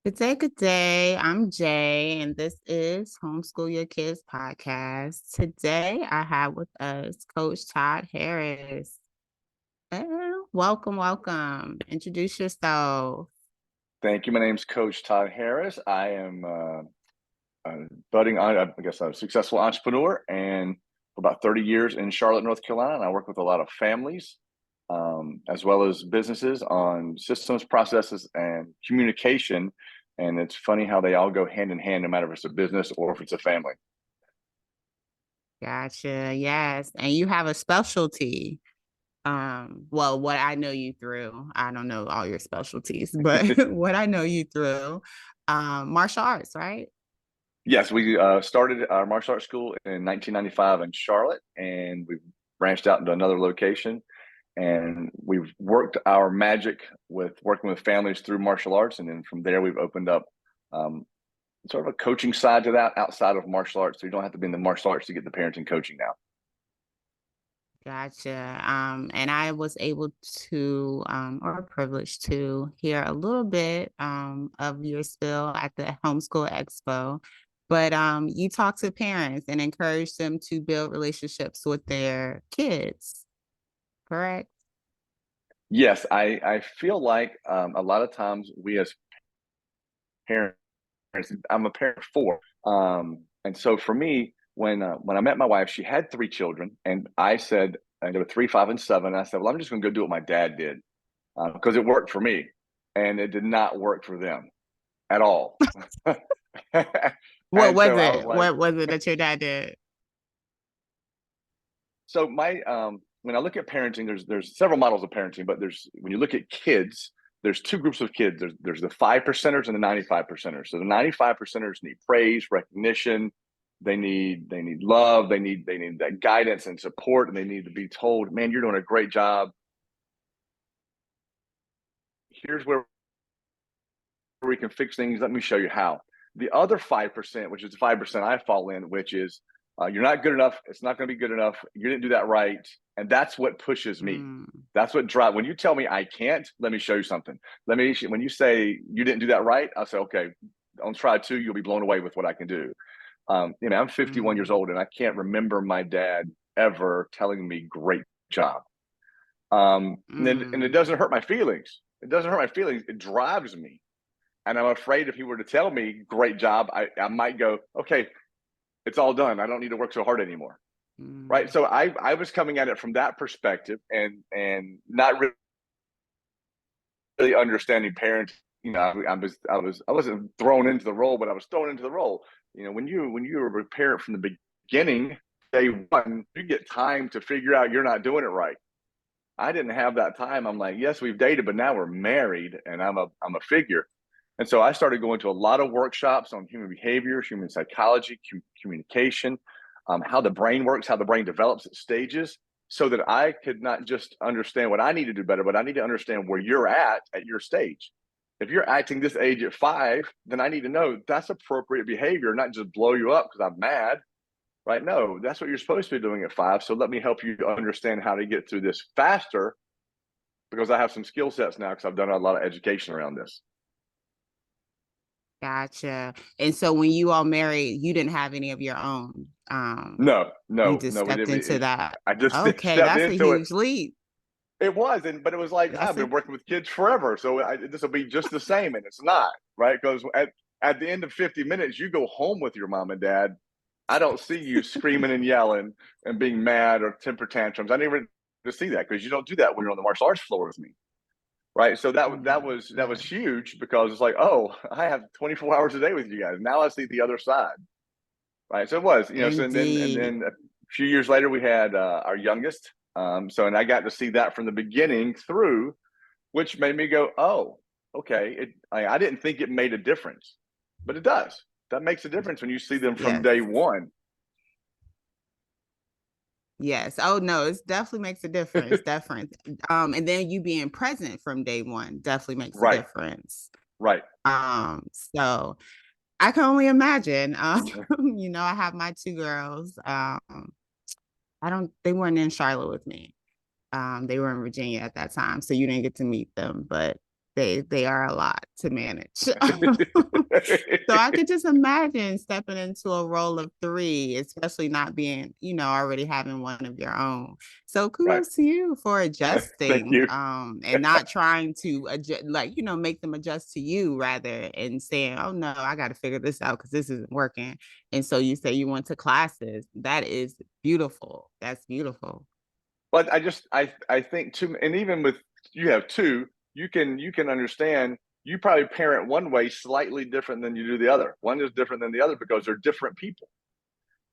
Good day. I'm Jay, and this is Homeschool Your Kids podcast. Today, I have with us Coach Todd Harris. Welcome, welcome. Introduce yourself. Thank you. My name's Coach Todd Harris. I am a budding, I guess, a successful entrepreneur, and for about 30 years in Charlotte, North Carolina. And I work with a lot of families, as well as businesses on systems, processes, and communication. And it's funny how they all go hand in hand, no matter if it's a business or if it's a family. Gotcha. Yes. And you have a specialty. Well, what I know you through, I don't know all your specialties, but what I know you through, martial arts, right? Yes, we started our martial arts school in 1995 in Charlotte, and we've branched out into another location. And we've worked our magic with working with families through martial arts. And then from there, we've opened up um, sort of a coaching side to that outside of martial arts. So you don't have to be in the martial arts to get the parenting coaching now. Gotcha. And I was able to, or privileged to hear a little bit of your spill at the Homeschool Expo. But you talk to parents and encourage them to build relationships with their kids, correct? Yes, I feel like a lot of times we as parents, I'm a parent of four. And so for me, when I met my wife, she had three children, and I said, and there were 3, 5, and 7. I said, well, I'm just going to go do what my dad did because it worked for me, and it did not work for them at all. What And was so I was it? like, What was it that your dad did? so my when I look at parenting, there's several models of parenting, but there's when you look at kids, there's two groups of kids. There's the 5 percenters and the 95 percenters. So the 95 percenters need praise, recognition. They need love. They need that guidance and support, and they need to be told, "Man, you're doing a great job. Here's where we can fix things. Let me show you how." The other 5%, which is the 5% I fall in, which is you're not good enough. It's not going to be good enough. You didn't do that right. And that's what pushes me. Mm, That's what drives. When you tell me I can't, let me show you something. When you say you didn't do that right, I'll say, okay, on try two, you'll be blown away with what I can do. I'm 51 years mm, old and I can't remember my dad ever telling me great job. And it mm, doesn't hurt my feelings. It doesn't hurt my feelings. It drives me. And I'm afraid if he were to tell me, great job, I might go, okay, it's all done. I don't need to work so hard anymore. Right. mm. So I was coming at it from that perspective and not really understanding parents. I wasn't thrown into the role, but I was thrown into the role. When you were a parent from the beginning, day one, you get time to figure out you're not doing it right. I didn't have that time. I'm like, yes, we've dated, but now we're married, and I'm a figure. And so I started going to a lot of workshops on human behavior, human psychology, communication, how the brain works, how the brain develops at stages, so that I could not just understand what I need to do better, but I need to understand where you're at your stage. If you're acting this age at 5, then I need to know that's appropriate behavior, not just blow you up because I'm mad, right? No, that's what you're supposed to be doing at 5. So let me help you understand how to get through this faster because I have some skill sets now because I've done a lot of education around this. Gotcha. And so when you all married, you didn't have any of your own. No, You no, just no, we stepped didn't. into that. I just Okay, stepped that's a into it. huge leap. It was, but it was like That's I've a been working with kids forever, so this will be just the same, and it's not, right? Because at the end of 50 minutes, you go home with your mom and dad. I don't see you screaming and yelling and being mad or temper tantrums. I never to see that because you don't do that when you're on the martial arts floor with me, right? So that was yes. huge because it's like, oh, I have 24 hours a day with you guys. Now I see the other side, right? So it was, so and then Indeed. a few years later we had our youngest. And I got to see that from the beginning through, which made me go, oh, okay. I didn't think it made a difference, but it does. That makes a difference when you see them from Yes. day one. Yes. Oh no, it definitely makes a difference. Definitely. And then you being present from day one definitely makes a Right, difference. right. So I can only imagine. I have my two girls. They weren't in Charlotte with me. They were in Virginia at that time, so you didn't get to meet them. But they are a lot to manage. So I could just imagine stepping into a role of three, especially not being, already having one of your own. So Right. kudos to you for Thank adjusting, you. and not trying to adjust, like, make them adjust to you rather, and saying, oh no, I got to figure this out because this isn't working. And so you say you went to classes. That is beautiful. That's beautiful. But I think too, and even with you have two, you can understand. You probably parent one way slightly different than you do the other. One is different than the other because they're different people,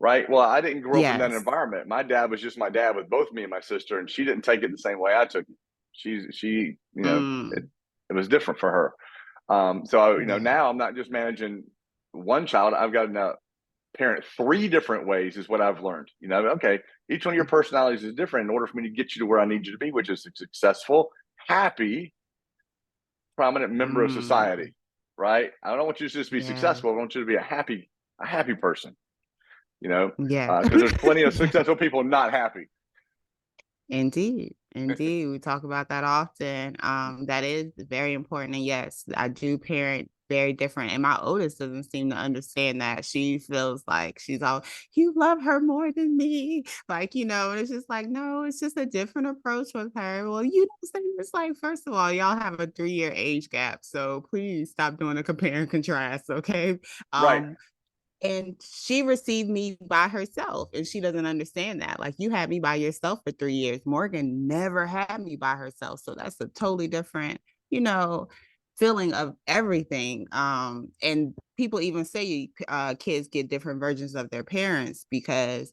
right? Well, I didn't grow up in that Yes. environment. My dad was just my dad with both me and my sister, and she didn't take it the same way I took it. She Mm, it was different for her. So yeah. now I'm not just managing one child. I've got to parent three different ways is what I've learned. Okay, each one of your personalities is different in order for me to get you to where I need you to be, which is a successful, happy, prominent member of Mm, society. Right? I don't want you to just be yeah. successful. I want you to be a happy person. Yeah. Because there's plenty of Yeah. successful people not happy. Indeed. Indeed. We talk about that often. That is very important. And yes, I do parent very different. And my oldest doesn't seem to understand that. She feels like she's all, you love her more than me. Like, and it's just like, no, it's just a different approach with her. Well, you don't say, it's like, first of all, y'all have a 3-year age gap. So please stop doing a compare and contrast. Okay. Right. Um, and she received me by herself, and she doesn't understand that. Like, you had me by yourself for 3 years. Morgan never had me by herself. So that's a totally different, you know, feeling of everything. And people even say kids get different versions of their parents because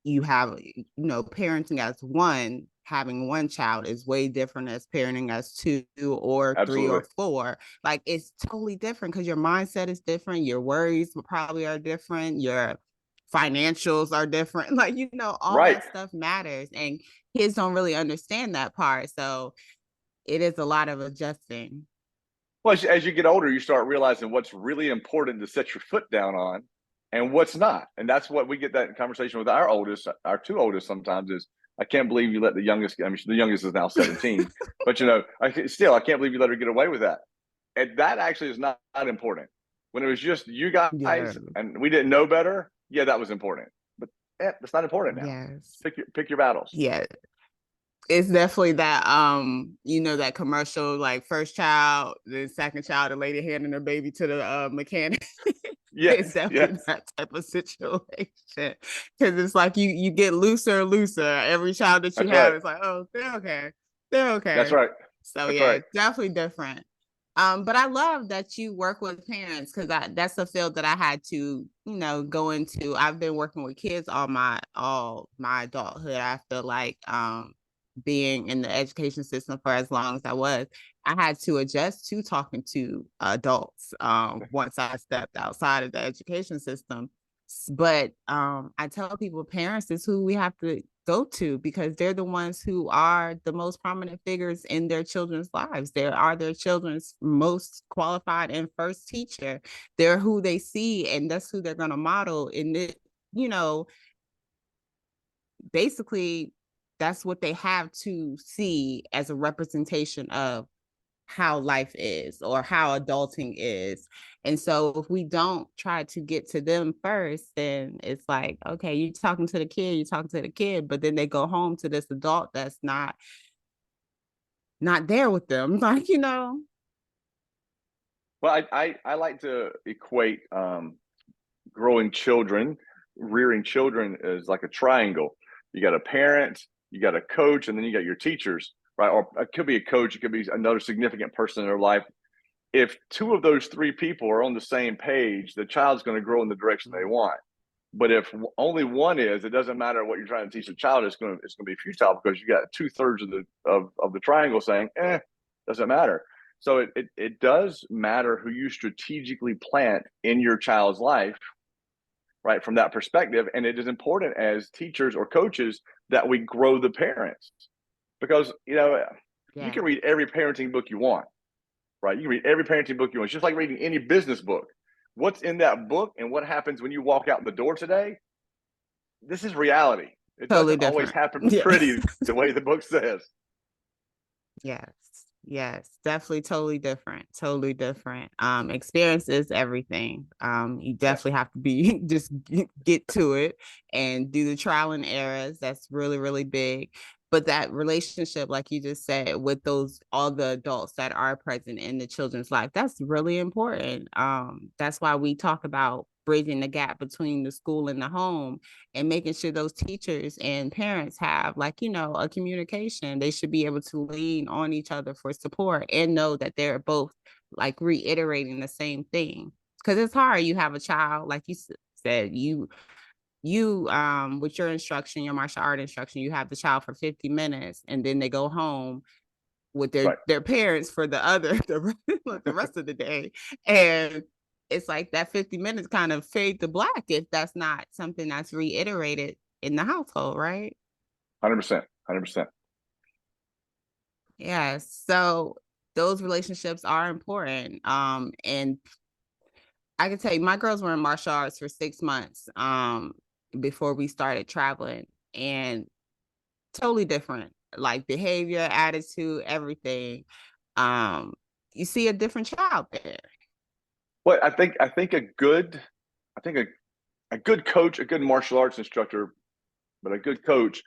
you have, parenting as one, having one child is way different as parenting as two or three Absolutely. or four. Like, it's totally different because your mindset is different. Your worries probably are different. Your financials are different. Like, all Right. that stuff matters. And kids don't really understand that part. So it is a lot of adjusting. Well, as you get older, you start realizing what's really important to set your foot down on and what's not. And that's what we get that conversation with our two oldest sometimes is, I can't believe you let the youngest, I mean, the youngest is now 17, but I can't believe you let her get away with that. And that actually is not important. When it was just you Yeah. guys and we didn't know better, yeah, that was important. But that's not important now. Yes. Pick your battles. Yeah. It's definitely that that commercial, like, first child, the second child, the lady handing her baby to the mechanic. It's Yes, definitely yes. that type of situation because it's like you get looser and looser. Every child that you That's right. have is like, oh, they're okay, they're That's okay. right. So That's yeah, right. it's definitely different. But I love that you work with parents because that's a field that I had to, go into. I've been working with kids all my adulthood. I feel like being in the education system for as long as I was, I had to adjust to talking to adults once I stepped outside of the education system. But I tell people parents is who we have to go to because they're the ones who are the most prominent figures in their children's lives. They are their children's most qualified and first teacher. They're who they see, and that's who they're going to model. And you know, basically, that's what they have to see as a representation of how life is or how adulting is. And so if we don't try to get to them first, then it's like, okay, you're talking to the kid, but then they go home to this adult that's not there with them. Like, Well, I like to equate growing children, rearing children as like a triangle. You got a parent, you got a coach, and then you got your teachers, right? Or it could be a coach, it could be another significant person in their life. If two of those three people are on the same page, the child's going to grow in the direction they want. But if only one is, it doesn't matter what you're trying to teach the child. It's going to be futile because you got 2/3 of the triangle saying, doesn't matter. So it does matter who you strategically plant in your child's life, right? From that perspective, and it is important as teachers or coaches that we grow the parents because you yeah, can read every parenting book you want, right? You can read every parenting book you want. It's just like reading any business book. What's in that book and what happens when you walk out the door today, this is reality. It totally doesn't always different. happen Yes. pretty the way the book says. Yes. Yes, definitely totally different. Totally different. Experience is everything. You Yes. definitely have to be just get to it and do the trial and errors. That's really, really big. But that relationship, like you just said, with those all the adults that are present in the children's life, that's really important. That's why we talk about bridging the gap between the school and the home and making sure those teachers and parents have like a communication. They should be able to lean on each other for support and know that they're both like reiterating the same thing, because it's hard. You have a child, like you said, you with your instruction, your martial art instruction, you have the child for 50 minutes and then they go home with their Right. their parents for the rest of the day. And it's like that 50 minutes kind of fade to black if that's not something that's reiterated in the household, right? 100%. 100%. Yeah. So those relationships are important. And I can tell you, my girls were in martial arts for 6 months before we started traveling, and totally different, like behavior, attitude, everything. Um, you see a different child there. Well, I think I think a good coach, a good martial arts instructor, but a good coach,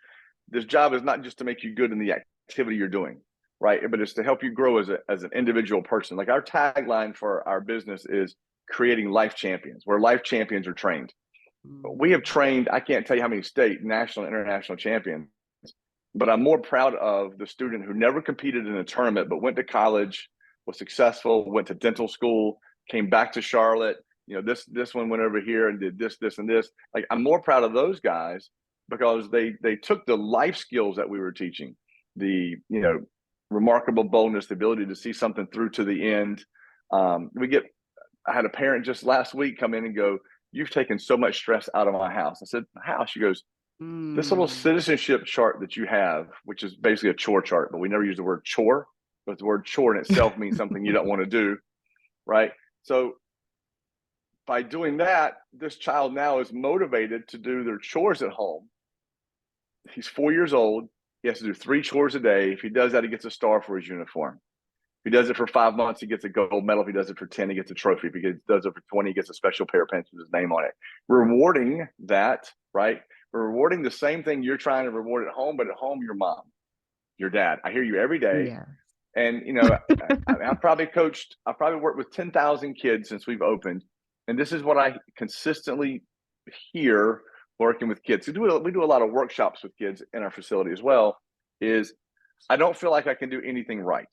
this job is not just to make you good in the activity you're doing, right? But it's to help you grow as an individual person. Like our tagline for our business is creating life champions, where life champions are trained. We have Mm. trained, I can't tell you how many state, national, international champions, but I'm more proud of the student who never competed in a tournament, but went to college, was successful, went to dental school, came back to Charlotte. This one went over here and did this, and this. Like, I'm more proud of those guys because they took the life skills that we were teaching, the remarkable boldness, the ability to see something through to the end. I had a parent just last week come in and go, "You've taken so much stress out of my house." I said, "How?" She goes, "This little Mm. citizenship chart that you have, which is basically a chore chart, but we never use the word chore, but the word chore in itself means something you don't want to do, right? So by doing that, this child now is motivated to do their chores at home. He's 4 years old. He has to do 3 chores a day. If he does that, he gets a star for his uniform. If he does it for 5 months, he gets a gold medal. If he does it for 10, he gets a trophy. If he does it for 20, he gets a special pair of pants with his name on it. Rewarding that, right? We're rewarding the same thing you're trying to reward at home, but at home, your mom, your dad. I hear you every day. Yeah. And, I've probably worked with 10,000 kids since we've opened. And this is what I consistently hear working with kids. We do a lot of workshops with kids in our facility as well, is I don't feel like I can do anything right.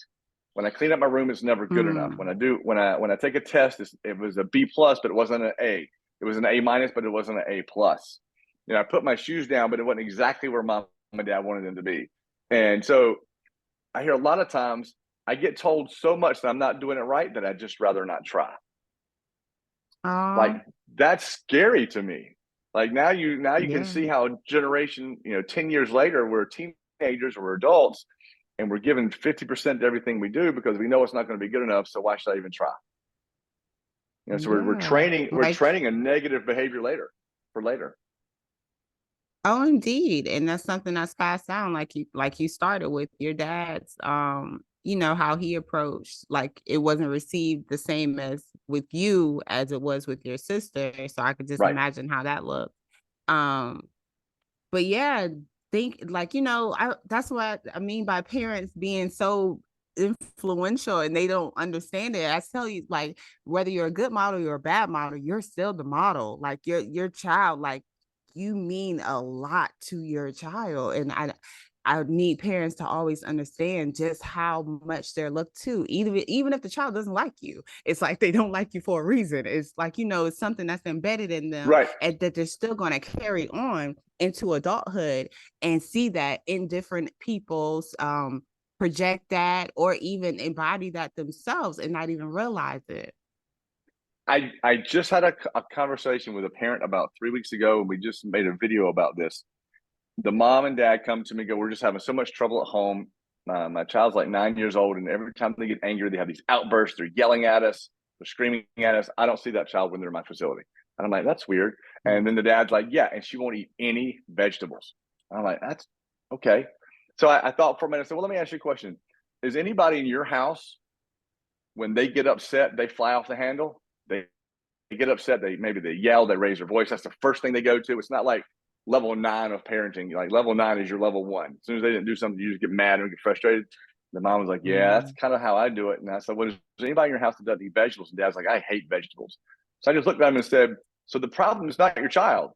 When I clean up my room, it's never good enough. Mm. When I take a test, it was a B plus, but it wasn't an A. It was an A minus, but it wasn't an A plus. I put my shoes down, but it wasn't exactly where mom and dad wanted them to be. And so I hear a lot of times I get told so much that I'm not doing it right that I'd just rather not try. Like, Oh, that's scary to me. Like, now you can yeah. see how generation, 10 years later, we're teenagers or we're adults and we're given 50% to everything we do because we know it's not going to be good enough. So why should I even try? So we're Yeah. Like, training a negative behavior later for later. oh, indeed. And that's something that's passed down, like you started with your dad's, how he approached, like it wasn't received the same as with you as it was with your sister. So I could just Right. imagine how that looked. Um, but yeah, think like, that's what I mean by parents being so influential and they don't understand it. I tell you, like, whether you're a good model or a bad model, you're still the model. Like your child, like you mean a lot to your child. And I need parents to always understand just how much they're looked to, even if the child doesn't like you. It's like they don't like you for a reason. It's like, it's something that's embedded in them Right. and that they're still going to carry on into adulthood and see that in different people's project that or even embody that themselves and not even realize it. I just had a conversation with a parent about 3 weeks ago, and we just made a video about this. The mom and dad come to me and go, "We're just having so much trouble at home. My child's like 9 years old, and every time they get angry, they have these outbursts. They're yelling at us, they're screaming at us. I don't see that child when they're in my facility." And I'm like, "That's weird." And then the dad's like, "Yeah, and she won't eat any vegetables." And I'm like, "That's okay." So I thought for a minute. I said, "Well, let me ask you a question. is anybody in your house, when they get upset, they fly off the handle? They get upset, maybe they yell, they raise their voice. That's the first thing they go to. It's not like level 9 of parenting. Like level 9 is your level 1. As soon as they didn't do something, you just get mad and get frustrated. The mom was like, yeah, that's Mhm. kind of how I do it. And I said, well, is anybody in your house that doesn't eat vegetables? And Dad's like, I hate vegetables. So I just looked at him and said, so the problem is not your child.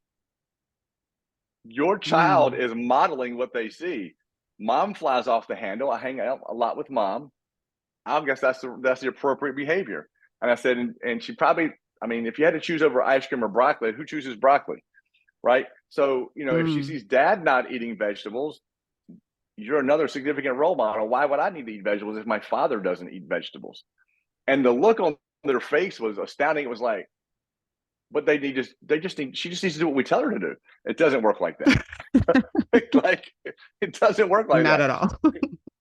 Your child Mm. is modeling what they see. Mom flies off the handle. I hang out a lot with mom. I guess that's the appropriate behavior. And I said, and she probably, I mean, if you had to choose over ice cream or broccoli, who chooses broccoli, right? So, if she Mm. sees dad not eating vegetables, you're another significant role model. Why would I need to eat vegetables if my father doesn't eat vegetables? And the look on their face was astounding. It was like, but she just needs to do what we tell her to do. It doesn't work like that. Like, it doesn't work like Not that. at all.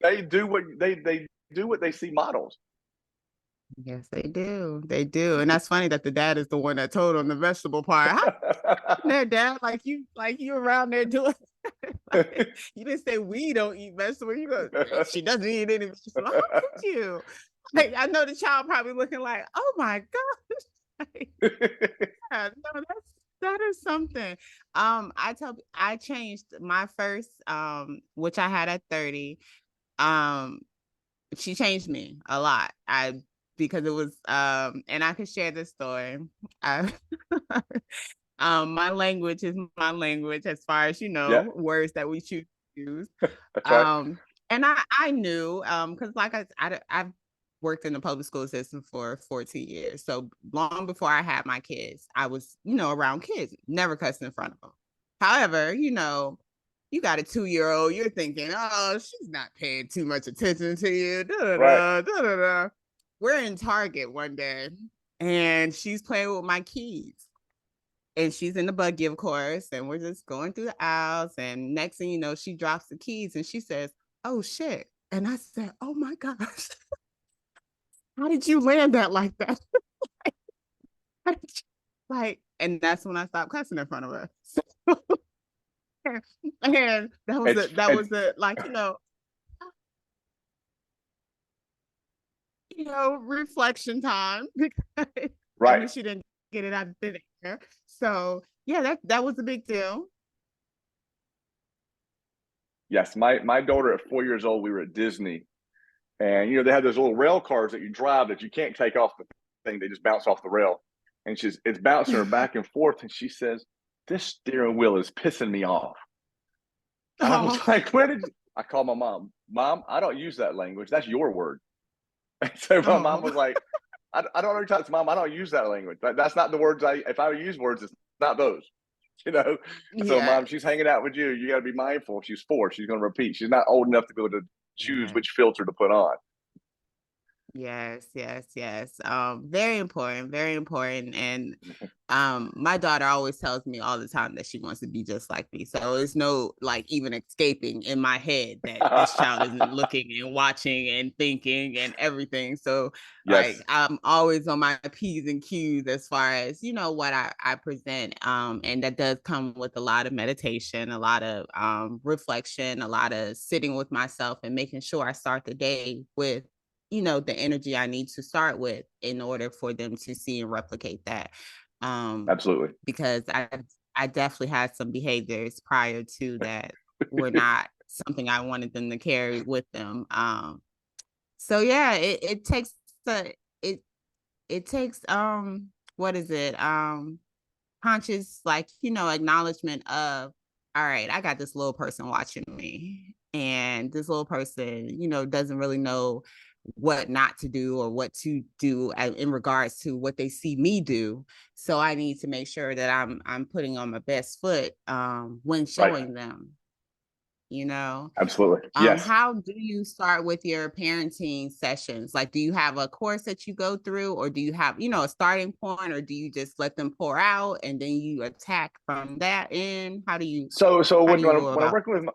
They do what they see models. Yes, they do. They do. And that's funny that the dad is the one that told on the vegetable part. How there, dad? Like you around there doing like, you didn't say we don't eat vegetables. You go, she doesn't eat any vegetables. How could you? Like, I know the child probably looking like, oh my gosh. Like, yeah, no, that is something. I changed my first, which I had at 30. Um, she changed me a lot. Because it was and I could share this story. I, my language is my language as far as Yeah, words that we choose to use. that's right. Um and I knew because like I've worked in the public school system for 14 years. So long before I had my kids, I was, around kids, never cussing in front of them. However, you got a 2-year-old, you're thinking, oh, she's not paying too much attention to you. Da, da, Right. da, da, da, da. We're in Target one day and she's playing with my keys. And she's in the buggy, of course, and we're just going through the aisles. And next thing you know, she drops the keys and she says, oh shit. And I said, oh my gosh, how did you land that like that? And that's when I stopped cussing in front of her. So, and It's that it's was a like, reflection time because I right. knew she didn't get it out of thin air. So yeah, that was a big deal. Yes, my daughter at 4 years old, we were at Disney, and they have those little rail cars that you drive that you can't take off the thing; they just bounce off the rail. And it's bouncing her back and forth, and she says, "This steering wheel is pissing me off." And I was Oh, like, "Where did you?" I called my mom. Mom, I don't use that language. That's your word. And so my mom oh, was like, I don't know talk to mom. I don't use that language. That's not the words if I use words, it's not those. You know. So yeah, mom, she's hanging out with you. You got to be mindful. She's 4. She's going to repeat. She's not old enough to be able to choose yeah. which filter to put on. Yes, yes, yes. Very important, very important. And my daughter always tells me all the time that she wants to be just like me. So it's no like even escaping in my head that this child isn't looking and watching and thinking and everything. So like Yes, I'm always on my P's and Q's as far as, what I present. And that does come with a lot of meditation, a lot of reflection, a lot of sitting with myself and making sure I start the day with the energy I need to start with in order for them to see and replicate that. absolutely. Because I definitely had some behaviors prior to that were not something I wanted them to carry with them. So yeah, it takes the it takes what is it? Conscious like, acknowledgement of, all right, I got this little person watching me. And this little person, doesn't really know what not to do or what to do in regards to what they see me do. So I need to make sure that I'm putting on my best foot when Right. showing them, you know. Absolutely. Yes. How do you start with your parenting sessions? Like, do you have a course that you go through, or do you have, a starting point, or do you just let them pour out and then you attack from that end? So How when do you go when I'm about? working with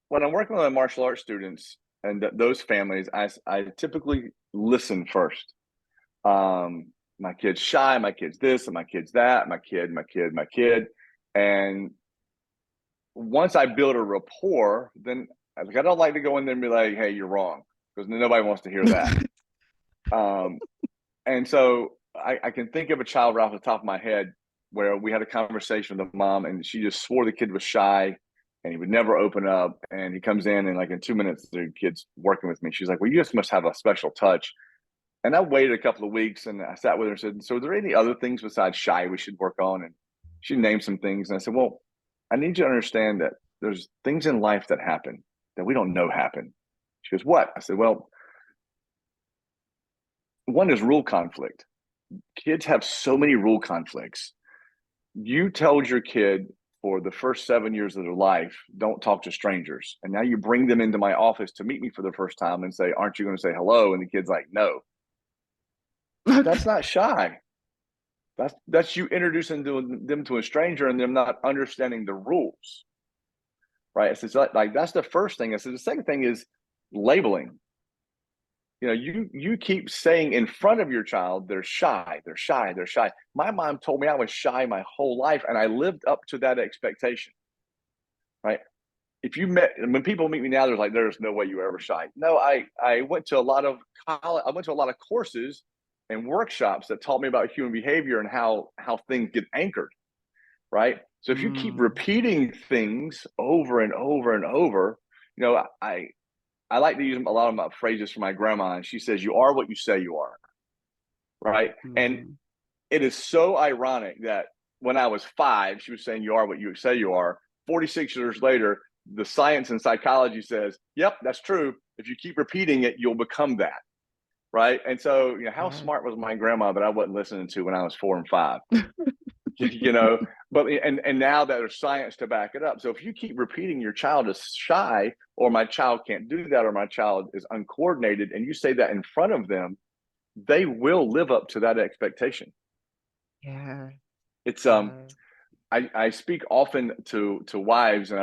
when I'm working with my martial arts students and those families, I typically listen first. My kid's shy, my kid's this, and my kid's that, my kid. And once I build a rapport, then like I don't like to go in there and be like, "Hey, you're wrong," because nobody wants to hear that. And so I can think of a child right off the top of my head where we had a conversation with the mom, and she just swore the kid was shy and he would never open up. And he comes in, and like in 2 minutes, the kid's working with me. She's like, well, you just must have a special touch. And I waited a couple of weeks, and I sat with her and said, so are there any other things besides shy we should work on? And she named some things. And I said, well, I need you to understand that there's things in life that happen that we don't know happen. She goes, what? I said, well, one is rule conflict. Kids have so many rule conflicts. You told your kid for the first 7 years of their life, don't talk to strangers. And now you bring them into my office to meet me for the first time and say, aren't you going to say hello? And the kid's like, no. That's not shy. That's you introducing them to a stranger and them not understanding the rules. Right? It's like that's the first thing. I said the second thing is labeling. You keep saying in front of your child, they're shy, they're shy, they're shy. My mom told me I was shy my whole life, and I lived up to that expectation. Right? When people meet me now, they're like, there's no way you were ever shy. No, I went to a lot of college, I went to a lot of courses and workshops that taught me about human behavior and how things get anchored. Right? So if you keep repeating things over and over and over, I like to use a lot of my phrases from my grandma, and she says, you are what you say you are. Right? And it is so ironic that when I was 5, she was saying, you are what you say you are. 46 years later, the science and psychology says, yep, that's true. If you keep repeating it, you'll become that. Right? And so, how smart was my grandma that I wasn't listening to when I was 4 and 5? But and now that there's science to back it up. So if you keep repeating your child is shy, or my child can't do that, or my child is uncoordinated, and you say that in front of them, they will live up to that expectation. Yeah. It's I speak often to wives, and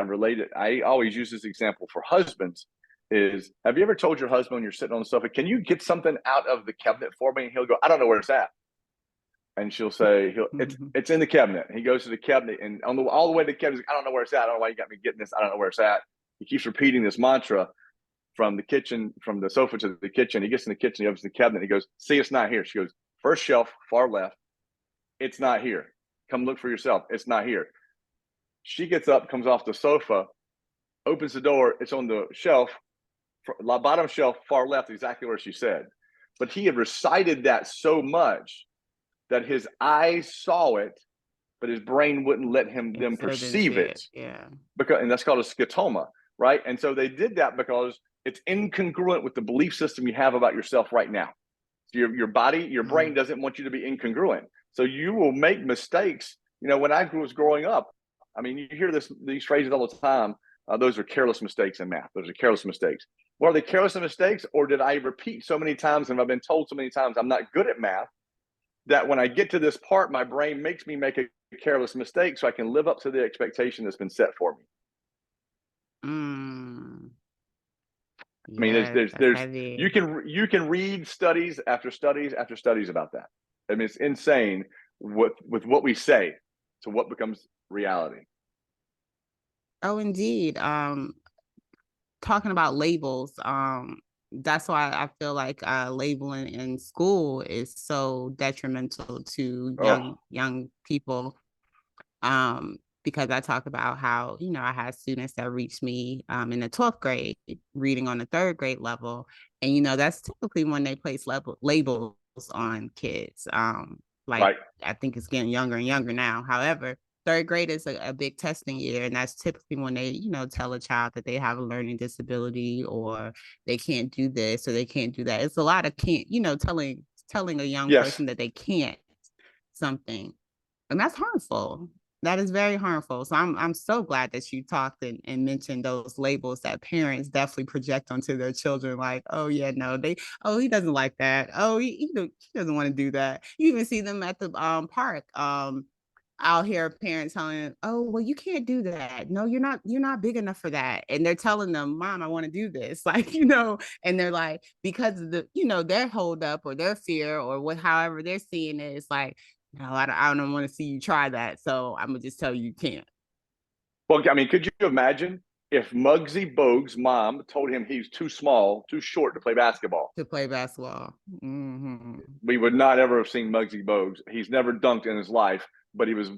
I always use this example for husbands. Is, have you ever told your husband when you're sitting on the sofa, can you get something out of the cabinet for me? And he'll go, I don't know where it's at. And she'll say, it's in the cabinet. He goes to the cabinet, and all the way to the cabinet, I don't know where it's at. I don't know why you got me getting this. I don't know where it's at. He keeps repeating this mantra from the kitchen, from the sofa to the kitchen. He gets in the kitchen, he opens the cabinet, he goes, see, it's not here. She goes, first shelf, far left. It's not here. Come look for yourself. It's not here. She gets up, comes off the sofa, opens the door. It's on the shelf, bottom shelf, far left, exactly where she said. But he had recited that so much that his eyes saw it, but his brain wouldn't let them perceive it. Yeah. And that's called a scotoma, right? And so they did that because it's incongruent with the belief system you have about yourself right now. So your body, your brain doesn't want you to be incongruent. So you will make mistakes. When I was growing up, I mean, you hear these phrases all the time. Those are careless mistakes in math. Those are careless mistakes. Well, are they careless mistakes, or did I repeat so many times and I've been told so many times I'm not good at math that when I get to this part, my brain makes me make a careless mistake so I can live up to the expectation that's been set for me? I mean, there's you can read studies after studies after studies about that. I mean, it's insane with what we say to what becomes reality. Oh, indeed. Talking about labels, that's why I feel like labeling in school is so detrimental to young people. Because I talk about how, I had students that reached me in the 12th grade reading on the 3rd grade level. And, that's typically when they place labels on kids. Right. I think it's getting younger and younger now. However, 3rd grade is a big testing year. And that's typically when they, tell a child that they have a learning disability, or they can't do this or they can't do that. It's a lot of telling a young person that they can't something. And that's harmful. That is very harmful. So I'm so glad that you talked and mentioned those labels that parents definitely project onto their children. Like, oh yeah, no, he doesn't like that. Oh, he doesn't want to do that. You even see them at the park. I'll hear parents telling them, oh, well, you can't do that. No, you're not big enough for that. And they're telling them, Mom, I want to do this. And they're like, because of the, their hold up or their fear or however they're seeing it, it's like, no, I don't want to see you try that. So I'm going to just tell you can't. Well, I mean, could you imagine if Muggsy Bogues' mom told him he's too small, too short to play basketball, To play basketball. Mm-hmm. we would not ever have seen Muggsy Bogues. He's never dunked in his life, but he was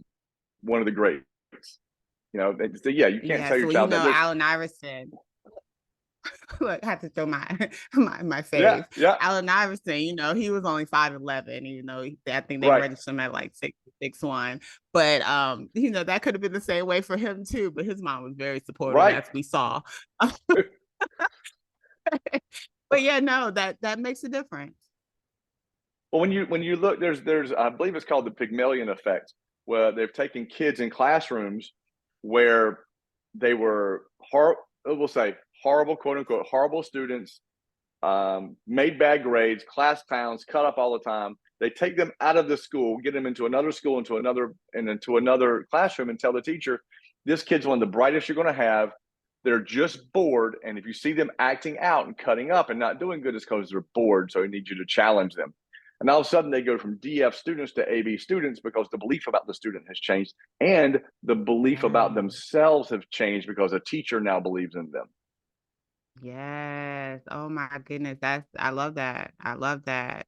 one of the greats. You know, so yeah, you can't Yeah, tell your so you child that. know, There's Allen Iverson. Look, I have to throw my yeah, fave. yeah, Allen Iverson, you know, he was only 5'11", even though I think they right, registered him at like 6'1". But you know, that could have been the same way for him too. But his mom was very supportive, right. as we saw. But yeah, no, that makes a difference. Well, when you look, there's I believe it's called the Pygmalion effect, where they've taken kids in classrooms where they were we'll say horrible, quote unquote, horrible students, made bad grades, class clowns, cut up all the time. They take them out of the school, get them into another school, into another classroom, and tell the teacher, "This kid's one of the brightest you're going to have. They're just bored, and if you see them acting out and cutting up and not doing good, it's because they're bored. So I need you to challenge them." And all of a sudden, they go from DF students to AB students because the belief about the student has changed, and the belief about Yeah. themselves have changed because a teacher now believes in them. Yes. Oh my goodness. I love that. I love that.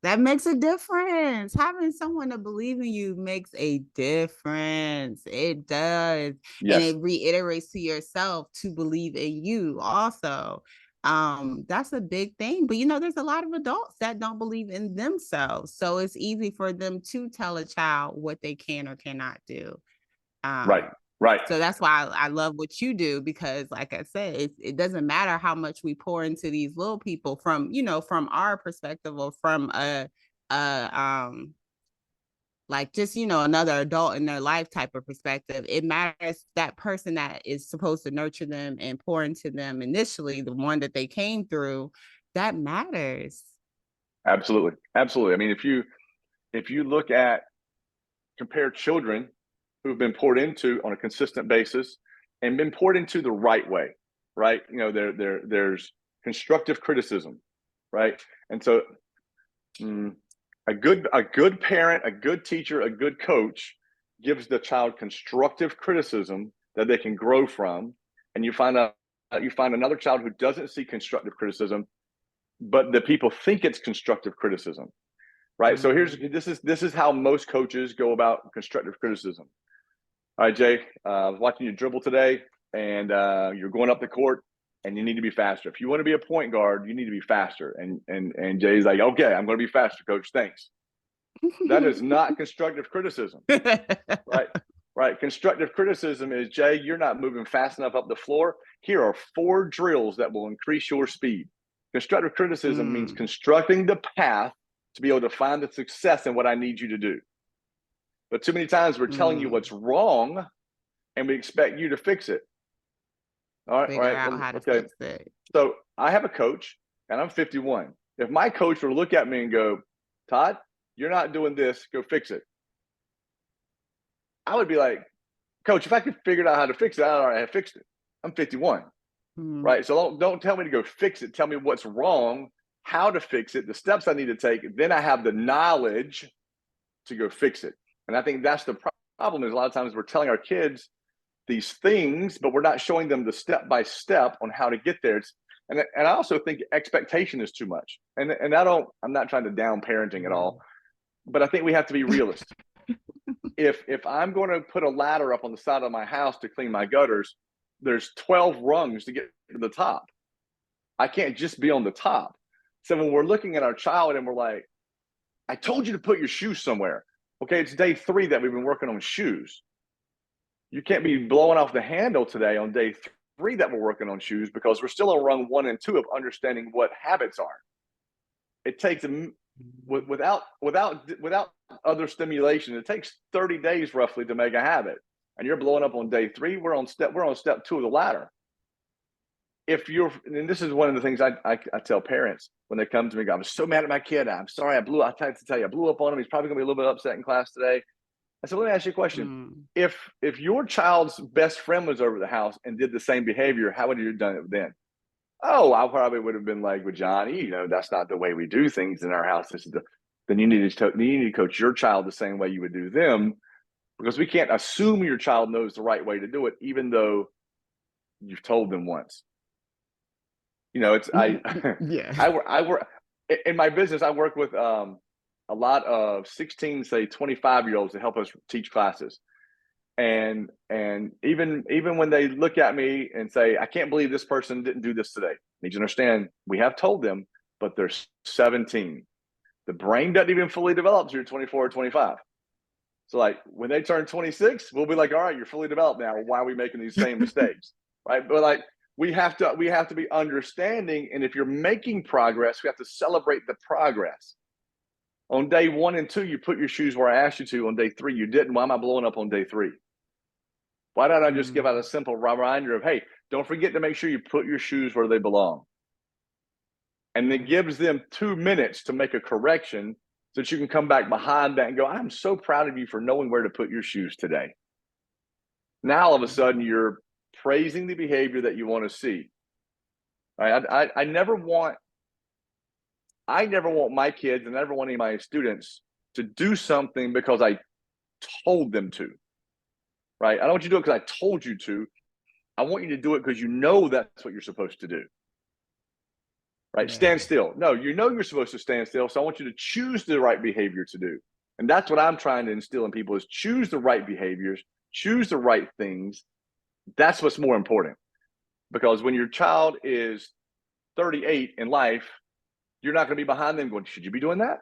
That makes a difference. Having someone to believe in you makes a difference. It does. And Yes, it reiterates to yourself to believe in you also. That's a big thing. But you know, there's a lot of adults that don't believe in themselves. So it's easy for them to tell a child what they can or cannot do. right, Um, right. so that's why I love what you do, because like I said, it doesn't matter how much we pour into these little people from, you know, from our perspective, or from a like just, you know, another adult in their life type of perspective. It matters that person that is supposed to nurture them and pour into them initially, the one that they came through, that matters. Absolutely, absolutely. I mean, if you look at compare children who've been poured into on a consistent basis and been poured into the right way, right? You know, there's constructive criticism, right? And so, a good parent, a good teacher, a good coach gives the child constructive criticism that they can grow from, and you find another child who doesn't see constructive criticism, but the people think it's constructive criticism, right? So Mm. this is how most coaches go about constructive criticism. All right, Jay, I was watching you dribble today, and you're going up the court, and you need to be faster. If you want to be a point guard, you need to be faster. And Jay's like, okay, I'm going to be faster, coach. Thanks. That is not constructive criticism, right? Right. Constructive criticism is, Jay, you're not moving fast enough up the floor. Here are 4 drills that will increase your speed. Constructive criticism means Mm. constructing the path to be able to find the success in what I need you to do. But too many times we're telling you Mm. what's wrong and we expect you to fix it. All right. All Figure right. out Well, how to okay. fix it. So I have a coach and I'm 51. If my coach were to look at me and go, Todd, you're not doing this, go fix it, I would be like, Coach, if I could figure out how to fix it, I already have fixed it. I'm 51. Mm. Right. So don't tell me to go fix it. Tell me what's wrong, how to fix it, the steps I need to take. Then I have the knowledge to go fix it. And I think that's the problem is a lot of times we're telling our kids these things, but we're not showing them the step by step on how to get there. And I also think expectation is too much. And I'm not trying to down parenting at all, but I think we have to be realists. If I'm going to put a ladder up on the side of my house to clean my gutters, there's 12 rungs to get to the top. I can't just be on the top. So when we're looking at our child and we're like, I told you to put your shoes somewhere. Okay, it's day 3 that we've been working on shoes. You can't be blowing off the handle today on day 3 that we're working on shoes because we're still on rung 1 and 2 of understanding what habits are. It takes without other stimulation, it takes 30 days roughly to make a habit. And you're blowing up on day 3. We're on step 2 of the ladder. And this is one of the things I tell parents when they come to me, I was so mad at my kid. I'm sorry, I blew up on him. He's probably gonna be a little bit upset in class today. I said, let me ask you a question. Mm. If your child's best friend was over the house and did the same behavior, how would you have done it then? Oh, I probably would have been like, with Johnny, that's not the way we do things in our house. Then you need to coach your child the same way you would do them, because we can't assume your child knows the right way to do it, even though you've told them once. You know, it's I Yeah. I work in my business. I work with a lot of 16, say 25-year-olds to help us teach classes. And even when they look at me and say, I can't believe this person didn't do this today. I need you to understand, we have told them, but they're 17. The brain doesn't even fully develop till you're 24 or 25. So like when they turn 26, we'll be like, all right, you're fully developed now. Why are we making these same mistakes? Right. But like we have to be understanding. And if you're making progress, we have to celebrate the progress. On day 1 and 2, you put your shoes where I asked you to. On day 3, you didn't. Why am I blowing up on day 3? Why don't I just give out a simple reminder of, hey, don't forget to make sure you put your shoes where they belong? And it gives them 2 minutes to make a correction so that you can come back behind that and go, I'm so proud of you for knowing where to put your shoes today. Now, all of a sudden, you're praising the behavior that you want to see. Right? I never want my kids and I never want any of my students to do something because I told them to. Right? I don't want you to do it because I told you to. I want you to do it because you know that's what you're supposed to do. Right? Yeah. Stand still. No, you know you're supposed to stand still. So I want you to choose the right behavior to do. And that's what I'm trying to instill in people is choose the right behaviors, choose the right things. That's what's more important. Because when your child is 38 in life, you're not going to be behind them going, should you be doing that?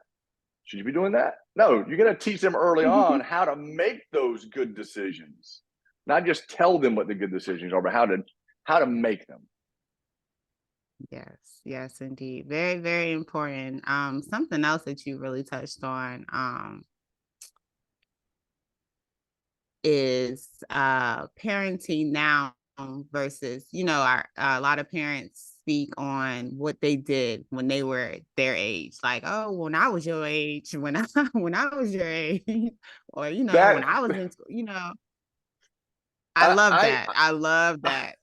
Should you be doing that? No, you're going to teach them early on how to make those good decisions. Not just tell them what the good decisions are, but how to make them. Yes, yes, indeed. Very, very important. Something else that you really touched on is parenting now versus, a lot of parents speak on what they did when they were their age. Like, oh, when I was your age, when I was your age, or when That I was in school, I love I that. I love that.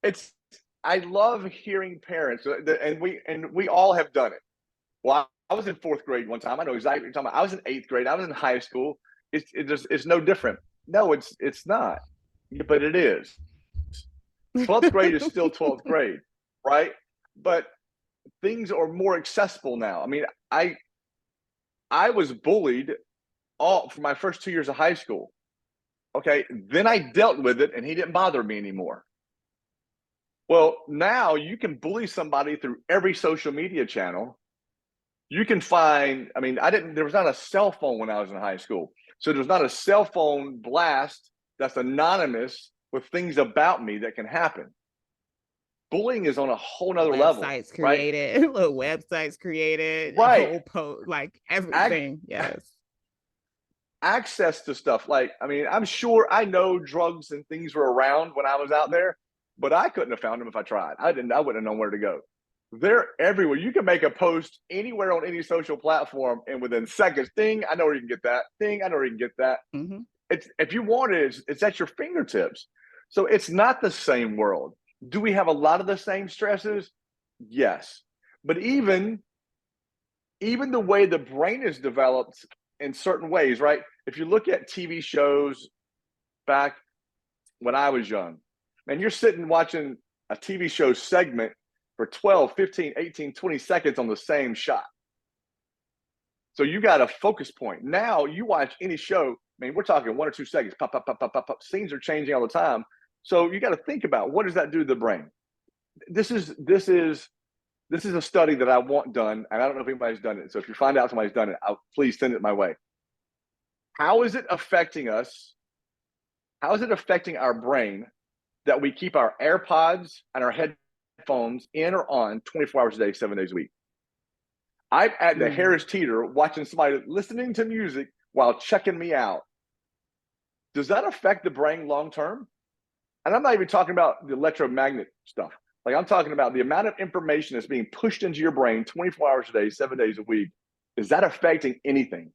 it's I love hearing parents, and we all have done it. Well, I was in 4th grade one time. I know exactly what you're talking about. I was in 8th grade. I was in high school. It's no different. No, it's not, but it is. 12th grade is still 12th grade, right? But things are more accessible now. I mean, I was bullied all for my first 2 years of high school. Okay, then I dealt with it, and he didn't bother me anymore. Well, now you can bully somebody through every social media channel. You can find, I mean, there was not a cell phone when I was in high school. So there's not a cell phone blast that's anonymous with things about me that can happen. Bullying is on a whole nother level, Websites right? created, little websites created, Right. whole post, like everything. Yes. Access to stuff. Like, I mean, I'm sure I know drugs and things were around when I was out there, but I couldn't have found them if I tried. I wouldn't have known where to go. They're everywhere. You can make a post anywhere on any social platform, and within seconds, ding, I know where you can get that. Ding, I know where you can get that. Mm-hmm. It's if you want it, it's at your fingertips. So it's not the same world. Do we have a lot of the same stresses? Yes. But even the way the brain is developed in certain ways, right? If you look at TV shows back when I was young, and you're sitting watching a TV show segment for 12, 15, 18, 20 seconds on the same shot. So you got a focus point. Now you watch any show, I mean, we're talking 1 or 2 seconds, pop, pop, pop, pop, pop, pop. Scenes are changing all the time. So you got to think about what does that do to the brain? This is a study that I want done, and I don't know if anybody's done it. So if you find out somebody's done it, please send it my way. How is it affecting us? How is it affecting our brain that we keep our AirPods and our headphones in or on 24 hours a day, 7 days a week? I'm at the Harris Teeter watching somebody listening to music while checking me out. Does that affect the brain long term? And I'm not even talking about the electromagnet stuff. Like I'm talking about the amount of information that's being pushed into your brain 24 hours a day, 7 days a week. Is that affecting anything?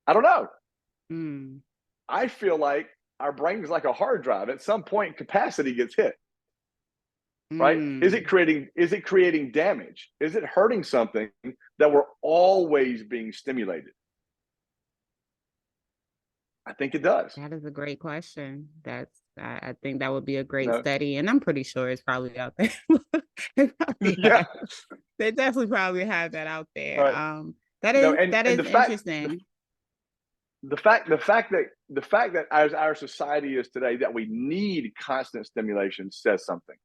I don't know. I feel like our brain is like a hard drive. At some point, capacity gets hit. Right? Is it creating damage? Is it hurting something that we're always being stimulated? I think it does. That is a great question. That's I think that would be a great No. study, and I'm pretty sure it's probably out there. Yeah. They definitely probably have that out there. Right. That You know, is that and is interesting. the fact that as our society is today, that we need constant stimulation says something.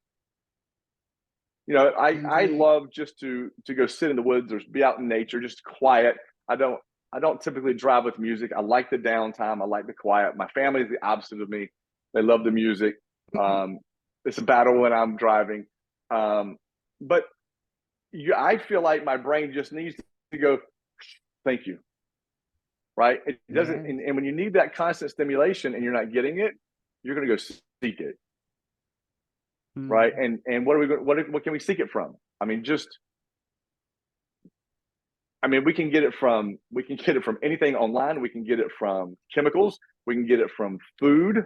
You know, I Indeed. love just to go sit in the woods or be out in nature, just quiet. I don't typically drive with music. I like the downtime. I like the quiet. My family is the opposite of me. They love the music. Um, it's a battle when I'm driving. But I feel like my brain just needs to go, thank you. Right. It doesn't. Yeah. And when you need that constant stimulation and you're not getting it, you're going to go seek it. Right. Mm. And what can we seek it from? I mean, we can get it from anything online. We can get it from chemicals. We can get it from food.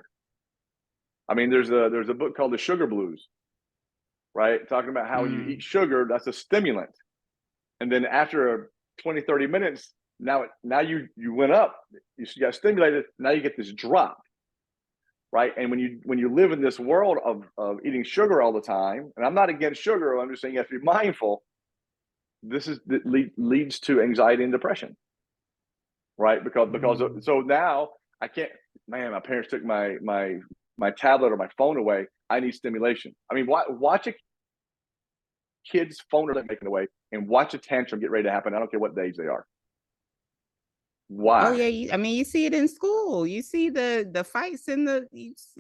I mean, there's a book called The Sugar Blues, right? Talking about how when you eat Mm. sugar, that's a stimulant. And then after 20, 30 minutes, now you went up, you got stimulated, now you get this drop. Right. And when you live in this world of eating sugar all the time, and I'm not against sugar, I'm just saying you have to be mindful. That leads to anxiety and depression. Right. Because Mm. so now I can't, man, my parents took my tablet or my phone away. I need stimulation. I mean, watch a kid's phone or taken away and watch a tantrum get ready to happen. I don't care what age they are. Oh Why? yeah, I mean, you see it in school. You see the fights in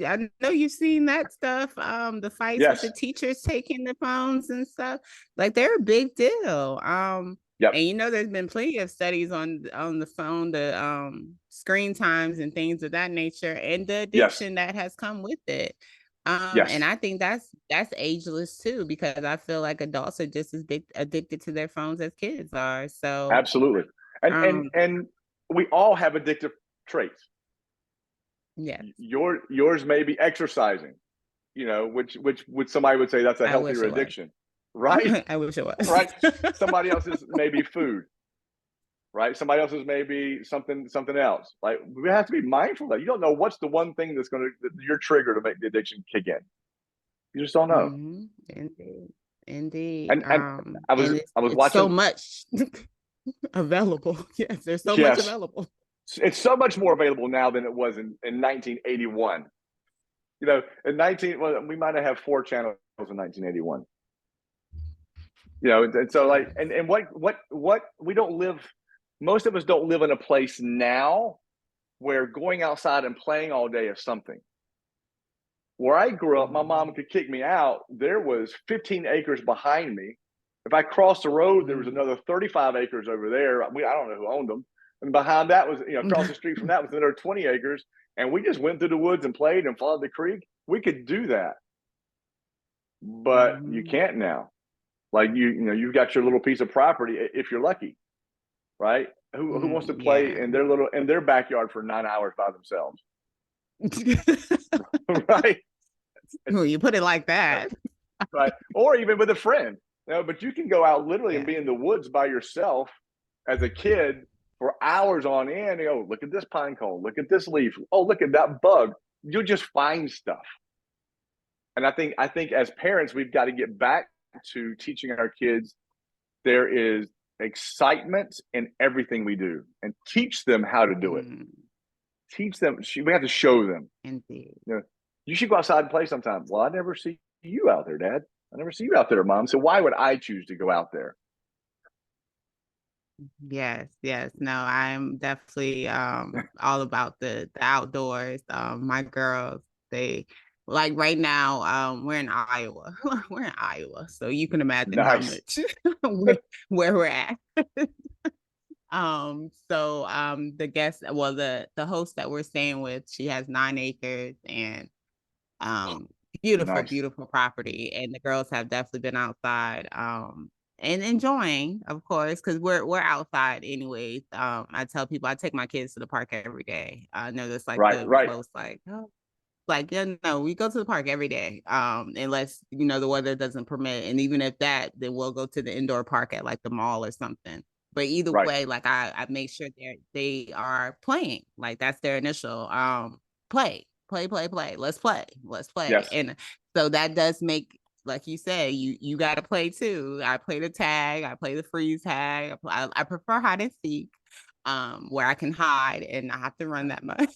I know you've seen that stuff. The fights with the Yes. teachers taking the phones and stuff. Like they're a big deal. Yep. And there's been plenty of studies on the phone, the screen times and things of that nature, and the Yes. addiction that has come with it. And Yes. I think that's ageless too, because I feel like adults are just as addicted to their phones as kids are. So, Absolutely. um, And we all have addictive traits. yes, Yours may be exercising, which somebody would say that's a I wish healthier it was. addiction, right? I wish it was. Right. Somebody else's may be food, right? Somebody else's may be something else. Like we have to be mindful that you don't know what's the one thing that's your trigger to make the addiction kick in. You just don't know. Hmm. Indeed. Indeed. And I was And I was it's so watching. much available. Yes, there's so much Yes, available. it's so much more available now than it was in 1981. In 19, well, we might have had 4 channels in 1981. And so like, Yes. and what we don't live, most of us don't live in a place now where going outside and playing all day is something. Where I grew up, my mom Mhm. could kick me out. There was 15 acres behind me. If I crossed the road, there was Mhm. another 35 acres over there. I don't know who owned them. And behind that was, across the street from that was another 20 acres. And we just went through the woods and played and followed the creek. We could do that, but you Mhm. can't now. Like you've got your little piece of property if you're lucky, right? Who wants to play Yeah. in their backyard for 9 hours by themselves, right? Well, you put it like that. Right. Or even with a friend. But you can go out literally and Yeah. be in the woods by yourself as a kid for hours on end. Look at this pine cone. Look at this leaf. Oh, look at that bug. You'll just find stuff. And I think as parents, we've got to get back to teaching our kids there is excitement in everything we do and teach them how to do it. Mm, Teach them. We have to show them. indeed. You know, you should go outside and play sometime. Well, I never see you out there, Dad. I never see you out there, Mom. So why would I choose to go out there? Yes, yes. No, I'm definitely all about the outdoors. My girls, they like right now, we're in Iowa. We're in Iowa. So you can imagine how Nice. much where we're at. The guest, well, the host that we're staying with, she has 9 acres and um beautiful, Nice. beautiful property. And the girls have definitely been outside. And enjoying, of course, because we're outside anyways. I tell people I take my kids to the park every day. I know that's like Right. the Right. most like, oh, like, yeah, no, we go to the park every day. Unless the weather doesn't permit. And even if that, then we'll go to the indoor park at like the mall or something. But either Right. way, like I make sure they are playing. Like that's their initial play. play. Let's play. Yes. And so that does make, like you said, you got to play too. I play the tag. I play the freeze tag. I prefer hide and seek, where I can hide and not have to run that much.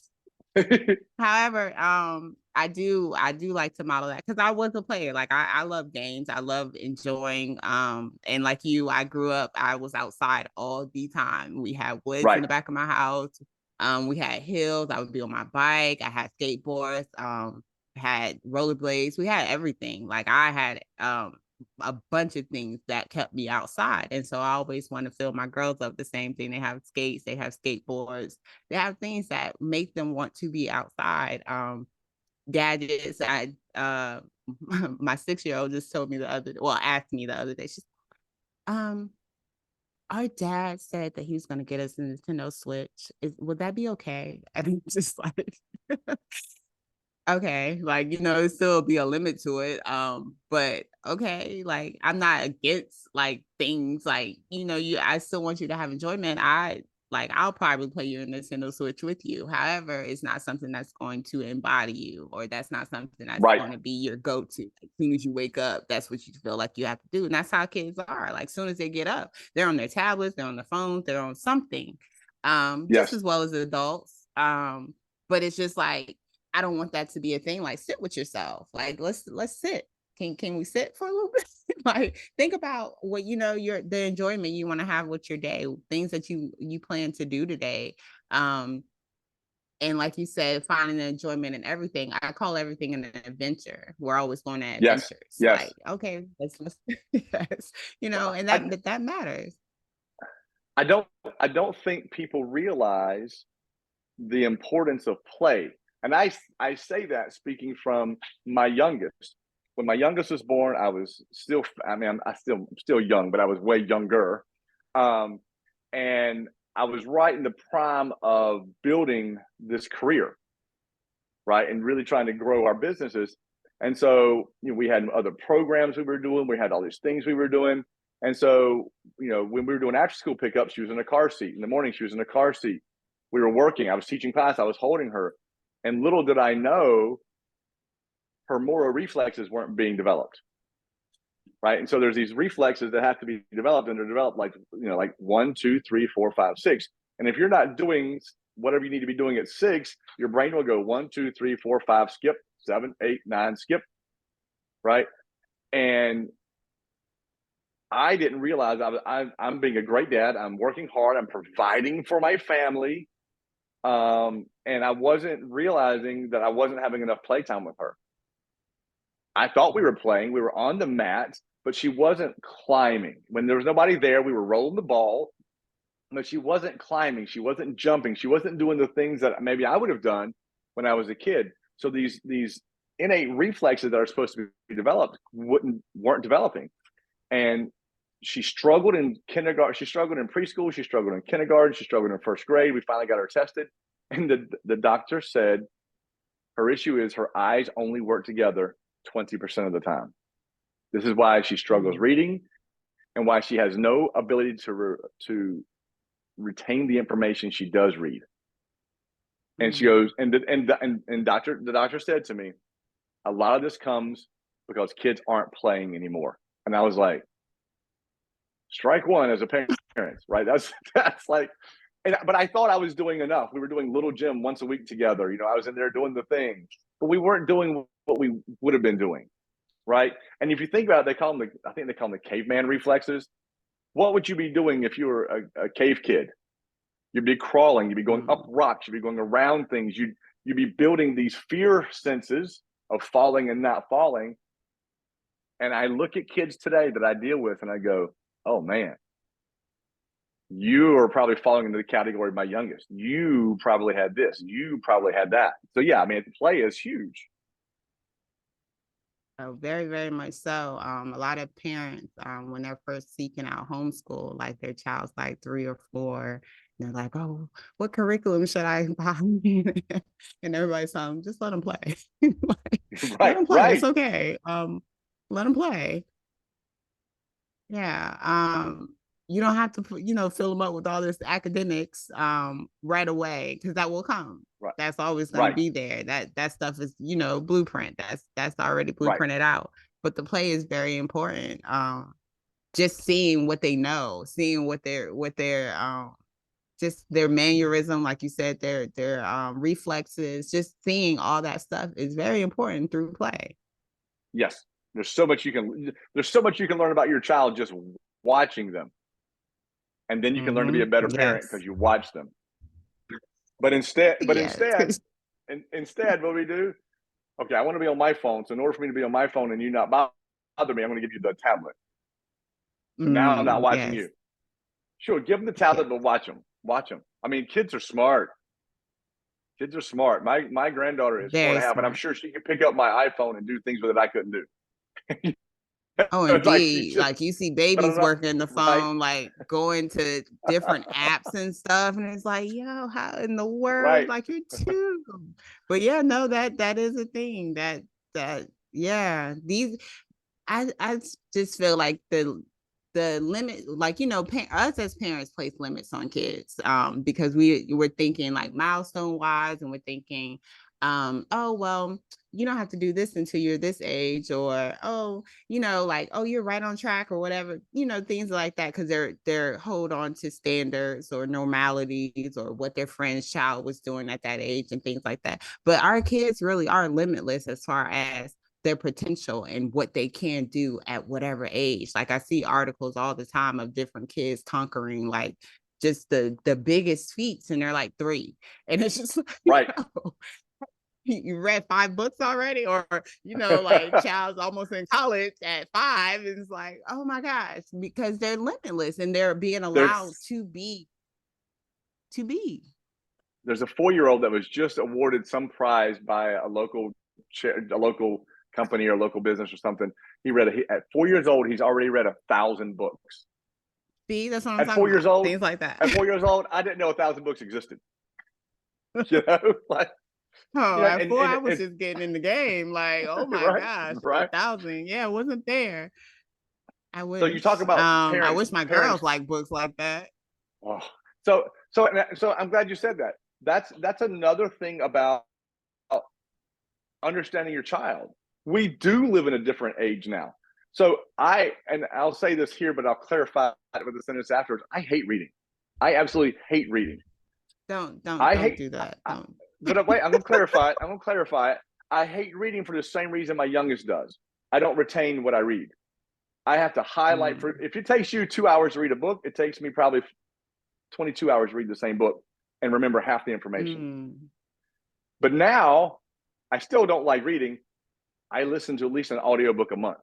However, I do like to model that because I was a player. Like I love games. I love enjoying. And like you, I grew up. I was outside all the time. We had woods in Right. the back of my house. We had hills. I would be on my bike. I had skateboards. Had rollerblades. We had everything. Like I had a bunch of things that kept me outside. And so I always want to fill my girls up the same thing. They have skates. They have skateboards. They have things that make them want to be outside. Gadgets. My 6-year-old just told me asked me the other day. She's, our dad said that he was going to get us a Nintendo Switch. Would that be okay? And I'm just like, okay, like, it still be a limit to it. But okay, like I'm not against like things like, I still want you to have enjoyment. I'll probably play your Nintendo Switch with you. However, it's not something that's going to embody you, or that's not something that's Right. going to be your go-to. Like, as soon as you wake up, that's what you feel like you have to do. And that's how kids are. Like, as soon as they get up, they're on their tablets, they're on their phones, they're on something. Just Yes. as well as adults. But it's just like, I don't want that to be a thing. Like, sit with yourself. Like, let's sit. Can we sit for a little bit? Like, think about what the enjoyment you want to have with your day, things that you plan to do today. And like you said, finding the enjoyment in everything. I call everything an adventure. We're always going on Yes. adventures. Yes. Like, okay, let's yes, and I, that matters. I don't I don't think people realize the importance of play. And I say that speaking from my youngest. When my youngest was born, I was still, I mean, I still young, but I was way younger. Um, and I was right in the prime of building this career, right? And really trying to grow our businesses. And so, we had other programs we were doing, we had all these things we were doing. And so, when we were doing after school pickup, she was in a car seat. In the morning, she was in a car seat. We were working. I was teaching class. I was holding her. And little did I know, her motor reflexes weren't being developed. Right. And so there's these reflexes that have to be developed, and they're developed like 1, 2, 3, 4, 5, 6. And if you're not doing whatever you need to be doing at 6, your brain will go 1, 2, 3, 4, 5, skip, 7, 8, 9, skip. Right. And I didn't realize I'm being a great dad. I'm working hard. I'm providing for my family. And I wasn't realizing that I wasn't having enough playtime with her. I thought we were playing. We were on the mat, but she wasn't climbing. When there was nobody there, we were rolling the ball, but she wasn't climbing. She wasn't jumping. She wasn't doing the things that maybe I would have done when I was a kid. So these innate reflexes that are supposed to be developed weren't developing. And she struggled in kindergarten. She struggled in preschool. She struggled in kindergarten. She struggled in first grade. We finally got her tested. And the doctor said her issue is her eyes only work together 20% of the time. This is why she struggles reading, and why she has no ability to retain the information she does read. And she goes, the doctor said to me, a lot of this comes because kids aren't playing anymore. And I was like, strike one as a parent, right? That's like, but I thought I was doing enough. We were doing little gym once a week together. I was in there doing the thing, but we weren't doing what we would have been doing, right? And if you think about it, I think they call them the caveman reflexes. What would you be doing if you were a cave kid? You'd be crawling. You'd be going up rocks. You'd be going around things. You'd be building these fear senses of falling and not falling. And I look at kids today that I deal with, and I go, oh man, you are probably falling into the category of my youngest. You probably had this. You probably had that. So yeah, I mean, play is huge. Oh, very, very much so. A lot of parents, when they're first seeking out homeschool, like their child's like 3 or 4, and they're like, "Oh, what curriculum should I buy?" And everybody's telling them, "Just let them play. Like, let Right, them play. It's right. okay. Let them play." Yeah. you don't have to fill them up with all this academics right away, because that will come. Right. That's always going to Right. be there. That stuff is, blueprint. That's already Right. blueprinted out. But the play is very important. Just seeing what they know, seeing what their just their mannerism, like you said, their reflexes, just seeing all that stuff is very important through play. Yes. There's so much you can learn about your child just watching them. And then you can learn to be a better parent Yes. because you watch them. But instead, Yes. what we do, okay, I want to be on my phone. So in order for me to be on my phone and you not bother me, I'm going to give you the tablet. So now I'm not watching Yes. you. Sure, give them the tablet, Yes. but watch them. Watch them. I mean, kids are smart. Kids are smart. My granddaughter is four and Very a half, and I'm smart. sure she can pick up my iPhone and do things with it I couldn't do. Oh, It's like she's indeed. just, Like you see but I babies don't know, working the right? phone, like going to different apps and stuff. And it's like, yo, how in the world? Right. Like you're two. But yeah, no, that is a thing yeah, I just feel like the limit, like, us as parents place limits on kids, because we're thinking like milestone wise, and we're thinking, oh well, you don't have to do this until you're this age, or oh, like, oh, you're right on track, or whatever, things like that, because they're hold on to standards or normalities or what their friend's child was doing at that age and things like that. But our kids really are limitless as far as their potential and what they can do at whatever age. Like I see articles all the time of different kids conquering like just the biggest feats, and they're like 3. And it's just like, Right. you read 5 books already, or like child's almost in college at 5, and it's like, oh my gosh, because they're limitless and they're being allowed there's to be. there's a 4-year-old that was just awarded some prize by a local company or local business or something. At 4 years old, he's already read 1,000 books. See, that's what I'm At talking 4 years about, old, things like that. at 4 years old, I didn't know 1,000 books existed. You know, like, Oh, at and 4, and I was it's just getting in the game. Like, oh my right, gosh, right. 1,000. Yeah, it wasn't there. I So you talk wish. about I parents, wish my parents. girls like books like that. Oh, so I'm glad you said that. That's another thing about understanding your child. We do live in a different age now. So I'll say this here, but I'll clarify it with a sentence afterwards. I hate reading. I absolutely hate reading. Don't don't I don't hate, do that. Don't. but wait, I'm going to clarify it. I'm going to clarify it. I hate reading for the same reason my youngest does. I don't retain what I read. I have to highlight Mm, if it takes you 2 hours to read a book, it takes me probably 22 hours to read the same book and remember half the information. mm, But now I still don't like reading. I listen to at least an audiobook a month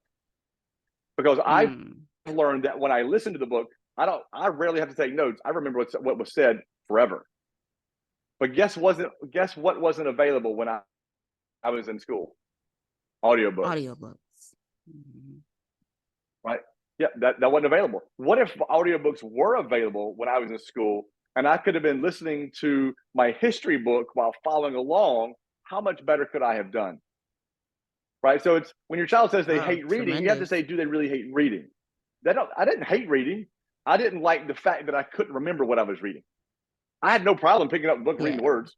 because I've mm. learned that when I listen to the book, I rarely have to take notes. I remember what was said forever. But guess what wasn't available when I was in school? Audiobooks. Audiobooks. Mm. Right? Yeah, that wasn't available. What if audiobooks were available when I was in school and I could have been listening to my history book while following along? How much better could I have done? Right. So it's when your child says they Oh, hate reading, you have to tremendous. say, do they really hate reading? I didn't hate reading. I didn't like the fact that I couldn't remember what I was reading. I had no problem picking up the book, reading Yeah. the words,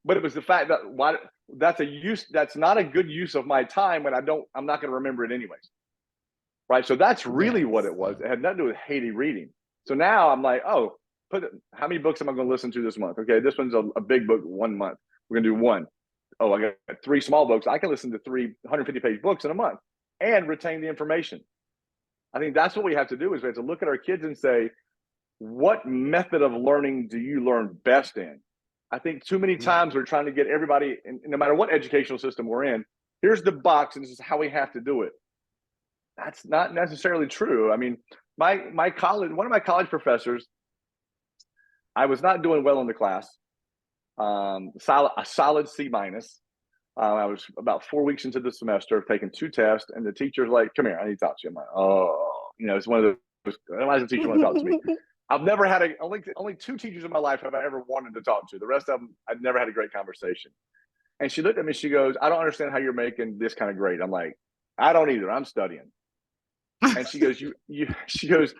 but it was the fact that that's not a good use of my time when I'm not going to remember it anyways. Right. So that's really what Yes. it was. It had nothing to do with hating reading. So now I'm like, oh, how many books am I going to listen to this month? Okay, this one's a big book, 1 month. We're going to do one. Oh, I got 3 small books. I can listen to 350-page books in a month and retain the information. I think that's what we have to do is we have to look at our kids and say, what method of learning do you learn best in? I think too many Yeah. times we're trying to get everybody, no matter what educational system we're in, here's the box and this is how we have to do it. That's not necessarily true. I mean, one of my college professors, I was not doing well in the class. A solid C minus. I was about 4 weeks into the semester, taking 2 tests, and the teacher's like, "Come here, I need to talk to you." I'm like, "Oh, it's one of those. Why does the teacher want to talk to me?" I've never had only 2 teachers in my life have I ever wanted to talk to. The rest of them, I've never had a great conversation. And she looked at me. She goes, "I don't understand how you're making this kind of grade." I'm like, "I don't either. I'm studying." And she goes, she goes,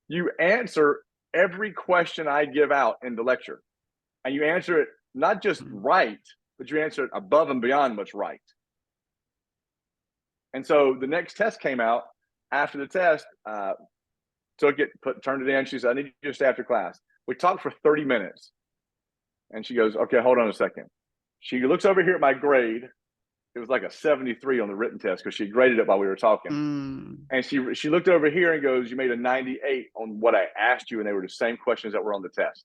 you answer every question I give out in the lecture, and you answer it not just right, but you answer it above and beyond what's right. And so the next test came out. After the test, took it, turned it in. She said, I need you to stay after class. We talked for 30 minutes. And she goes, okay, hold on a second. She looks over here at my grade. It was like a 73 on the written test because she graded it while we were talking. And she looked over here and goes, you made a 98 on what I asked you, and they were the same questions that were on the test.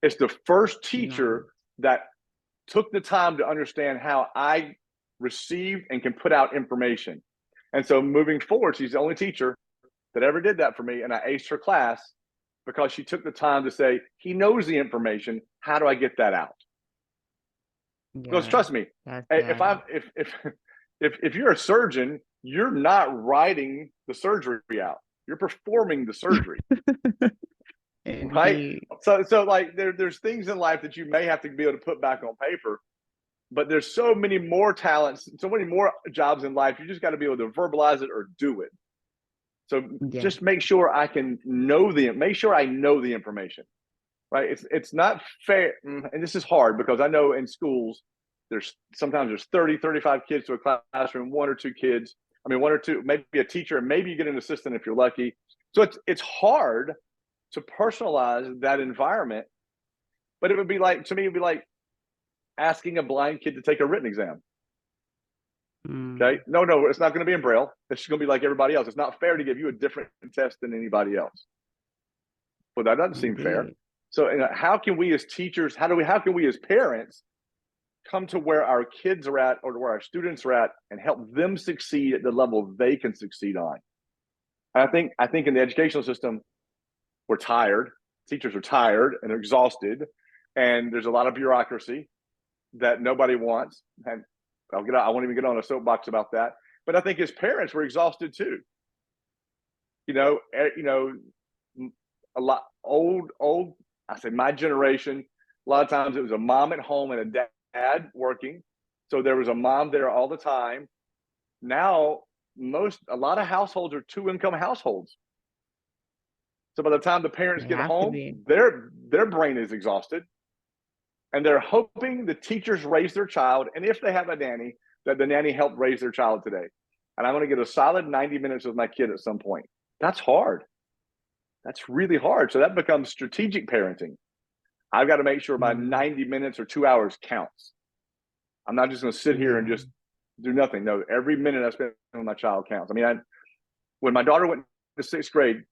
It's the first teacher that took the time to understand how I received and can put out information. And so moving forward, she's the only teacher that ever did that for me, and I aced her class because she took the time to say, he knows the information. How do I get that out? Because trust me, if you're a surgeon, you're not writing the surgery out. You're performing the surgery. Right? So like there's things in life that you may have to be able to put back on paper, but there's so many more talents, so many more jobs in life. You just got to be able to verbalize it or do it. So just make sure I know the information, right? It's not fair. And this is hard because I know in schools, sometimes there's 30, 35 kids to a classroom, one or two, maybe a teacher, and maybe you get an assistant if you're lucky. So it's hard to personalize that environment, but to me, it'd be like asking a blind kid to take a written exam. Okay. No, it's not going to be in Braille. It's going to be like everybody else. It's not fair to give you a different test than anybody else. Well, that doesn't seem fair. So how can we as teachers, how can we as parents come to where our kids are at or where our students are at and help them succeed at the level they can succeed on? And I think in the educational system, we're tired. Teachers are tired and exhausted. And there's a lot of bureaucracy that nobody wants. And I won't even get on a soapbox about that. But I think as parents, we're exhausted too. A lot old. I say my generation. A lot of times it was a mom at home and a dad working, so there was a mom there all the time. Now a lot of households are 2-income households. So by the time the parents get home, their brain is exhausted. And they're hoping the teachers raise their child, and if they have a nanny, that the nanny helped raise their child today. And I'm going to get a solid 90 minutes with my kid at some point. That's hard. That's really hard. So that becomes strategic parenting. I've got to make sure my 90 minutes or 2 hours counts. I'm not just going to sit here and just do nothing. No, every minute I spend with my child counts. I mean, when my daughter went to 6th grade,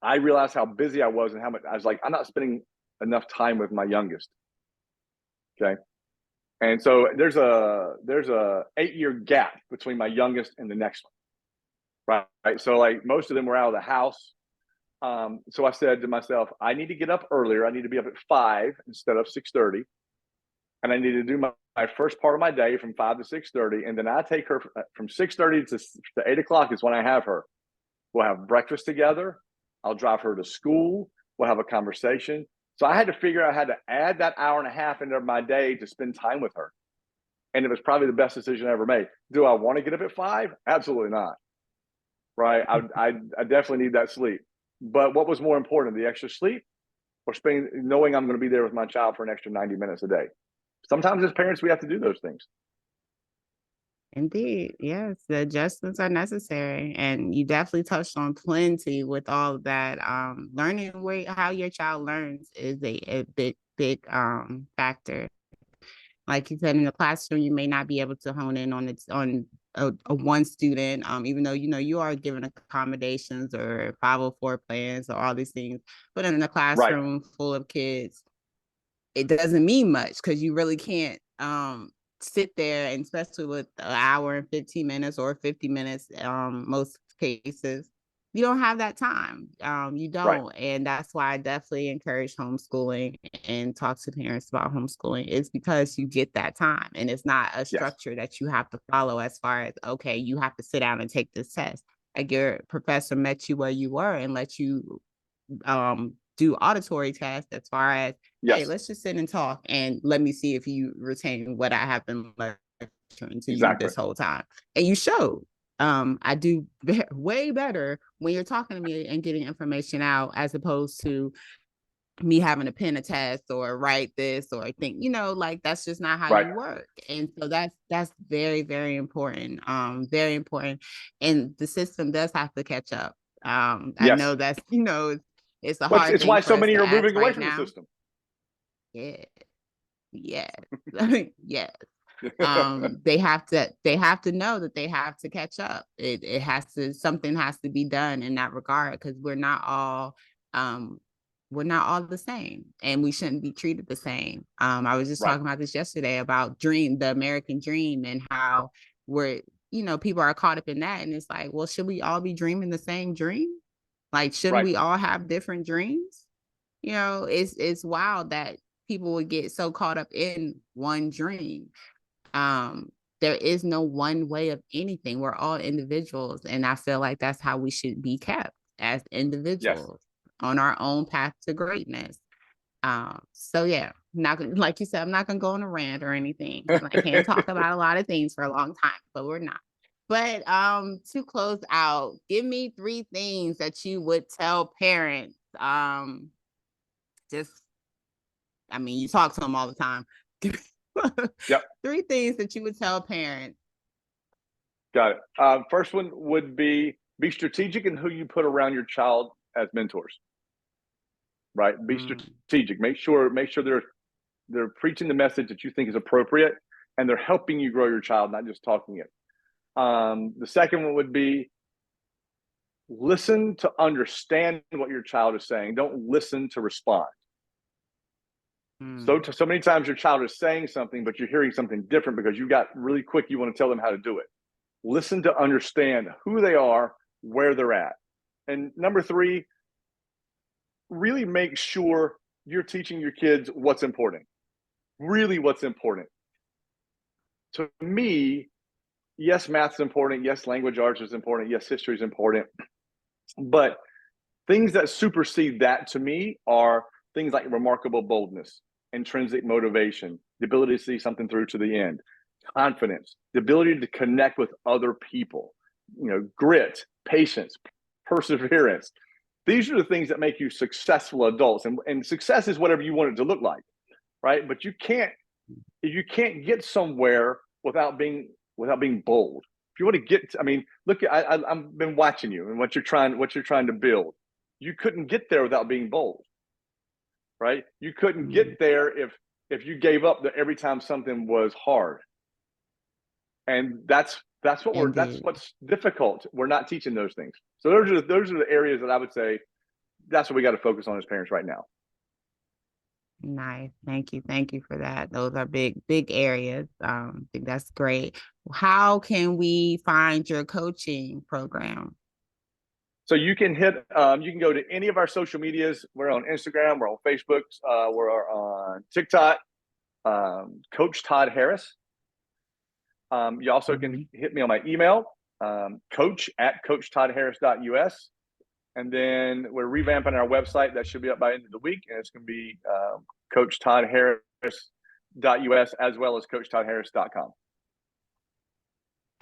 I realized how busy I was and how much I was like, I'm not spending enough time with my youngest. Okay. And so there's a 8-year gap between my youngest and the next one. Right. So like most of them were out of the house. So I said to myself, I need to get up earlier. I need to be up at 5 instead of 6:30. And I need to do my first part of my day from 5 to 6:30. And then I take her from 6:30 to 8 o'clock is when I have her. We'll have breakfast together. I'll drive her to school. We'll have a conversation. So I had to figure out how to add that hour and a half into my day to spend time with her. And it was probably the best decision I ever made. Do I want to get up at 5? Absolutely not. Right. I definitely need that sleep. But what was more important, the extra sleep or knowing I'm going to be there with my child for an extra 90 minutes a day? Sometimes as parents, we have to do those things. Indeed. Yes, the adjustments are necessary. And you definitely touched on plenty with all of that. Learning how your child learns is a big factor. Like you said, in the classroom, you may not be able to hone in on a one student, even though you are given accommodations or 504 plans or all these things. But in a classroom full of kids, it doesn't mean much because you really can't sit there, and especially with an hour and 15 minutes or 50 minutes, most cases, you don't have that time. You don't. And that's why I definitely encourage homeschooling and talk to parents about homeschooling. It's because you get that time, and it's not a structure that you have to follow as far as, okay, you have to sit down and take this test. Like your professor met you where you were and let you do auditory tests as far as, hey, let's just sit and talk and let me see if you retain what I have been lecturing to you this whole time. And you showed. I do way better when you're talking to me and getting information out, as opposed to me having to pen a test or write this or think, like that's just not how Right. you work. And so that's very, very important. Very important. And the system does have to catch up. I know Yes. that's, it's a Well, hard it's thing why for so us many to are ask moving away right from the now. system. Yeah. Yes. Yes. They have to know that they have to catch up. It has to, something has to be done in that regard, because we're not all the same, and we shouldn't be treated the same. I was just Right. talking about this yesterday about the American dream, and how we're, people are caught up in that. And it's like, well, should we all be dreaming the same dream? Like, shouldn't Right. we all have different dreams? It's wild that people would get so caught up in one dream. There is no one way of anything. We're all individuals, and I feel like that's how we should be kept, as Yes. individuals on our own path to greatness. So yeah, not gonna, like you said, I'm not gonna go on a rant or anything. I can't talk about a lot of things for a long time, but we're not. But to close out, give me 3 things that you would tell parents. Just, I mean, you talk to them all the time. Yep. 3 things that you would tell parents. Got it. First one would be strategic in who you put around your child as mentors. Right. Be strategic. Make sure they're preaching the message that you think is appropriate, and they're helping you grow your child, not just talking it. The second one would be listen to understand what your child is saying. Don't listen to respond. So many times your child is saying something, but you're hearing something different because you got really quick. You want to tell them how to do it. Listen to understand who they are, where they're at. And number 3, really make sure you're teaching your kids what's important. Really what's important. To me, yes, math's important. Yes, language arts is important. Yes, history is important. But things that supersede that to me are things like remarkable boldness, intrinsic motivation, the ability to see something through to the end, confidence, the ability to connect with other people, grit, patience, perseverance. These are the things that make you successful adults. And success is whatever you want it to look like, right? But you can't get somewhere without being bold. If you want to get, look, I've been watching you and what you're trying to build. You couldn't get there without being bold, right? You couldn't get there if you gave up every time something was hard. And that's what's difficult. We're not teaching those things. So those are the areas that I would say that's what we got to focus on as parents right now. Nice. Thank you. Thank you for that. Those are big, big areas. I think that's great. How can we find your coaching program? So you can you can go to any of our social medias. We're on Instagram, we're on Facebook, we're on TikTok, Coach Todd Harris. You also can hit me on my email, coach@coachtoddharris.us. And then we're revamping our website. That should be up by the end of the week. And it's going to be coachtoddharris.us as well as coachtoddharris.com.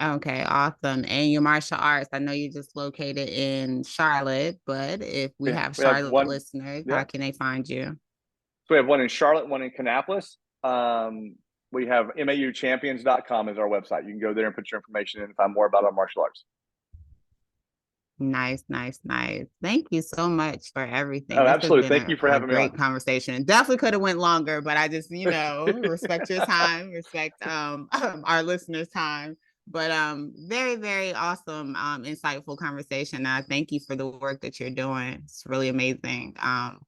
Okay, awesome. And your martial arts, I know you're just located in Charlotte, but if we have Charlotte listeners, how can they find you? So we have one in Charlotte, one in Kannapolis. We have mauchampions.com as our website. You can go there and put your information in and find more about our martial arts. Nice, nice, nice. Thank you so much for everything. Oh, absolutely. Thank you for having me on. Great conversation. Definitely could have went longer, but I just, respect your time, respect our listeners' time. But very, very awesome, insightful conversation. Thank you for the work that you're doing. It's really amazing.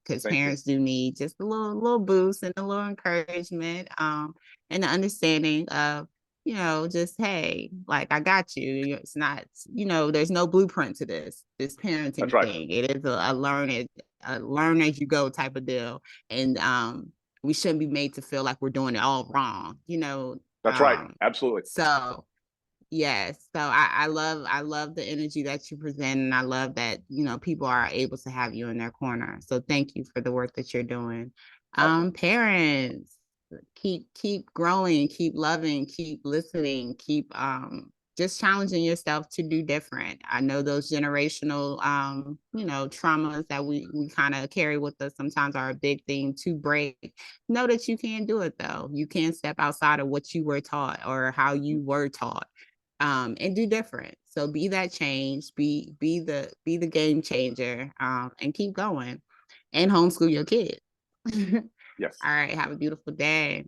Because parents do need just a little boost and a little encouragement, and the understanding of, just, hey, like, I got you. It's not, there's no blueprint to this parenting thing. It is a learn as you go type of deal. And we shouldn't be made to feel like we're doing it all wrong, That's right. Absolutely. So yes. So I love the energy that you present, and I love that, people are able to have you in their corner. So thank you for the work that you're doing. Awesome. Parents, keep growing, keep loving, keep listening, keep just challenging yourself to do different. I know those generational, traumas that we kind of carry with us sometimes are a big thing to break. Know that you can do it though. You can step outside of what you were taught or how you were taught, and do different. So be that change, be the game changer, and keep going, and homeschool your kids. Yes. All right. Have a beautiful day.